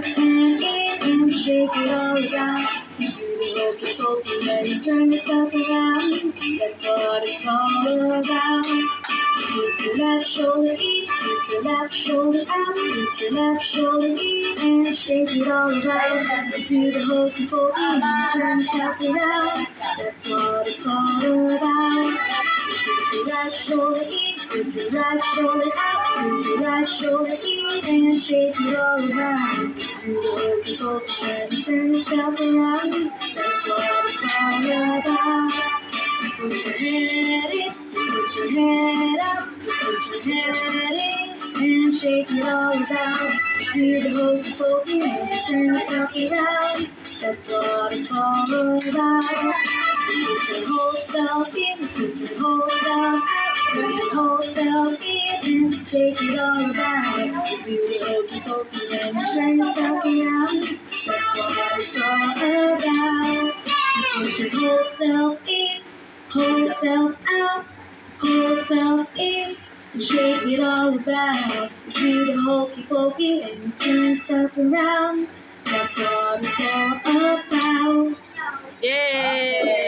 and in and shake it all around. You do the hokey pokey and you turn yourself around. That's what it's all about. Put your left shoulder in, put your left shoulder out, put your left shoulder in and shake it all around. You do the hokey pokey and you turn yourself around. That's what it's all about. Put your right shoulder in, put your right shoulder out, put your right shoulder in and shake it all around. Do the hokey pokey and you turn yourself around. That's what it's all about. Put your head in, put your head up, put your head in and shake it all around. Do the hokey pokey and you turn yourself around. That's what it's all about. Put your whole self in, put your whole self out, put your whole self in and shake it all around. Do the hokey pokey and you turn yourself around. That's what it's all about. Put your whole self in, whole self out, whole self in and shake it all about. Do the hokey pokey and you turn yourself around. That's what it's all about. Yay!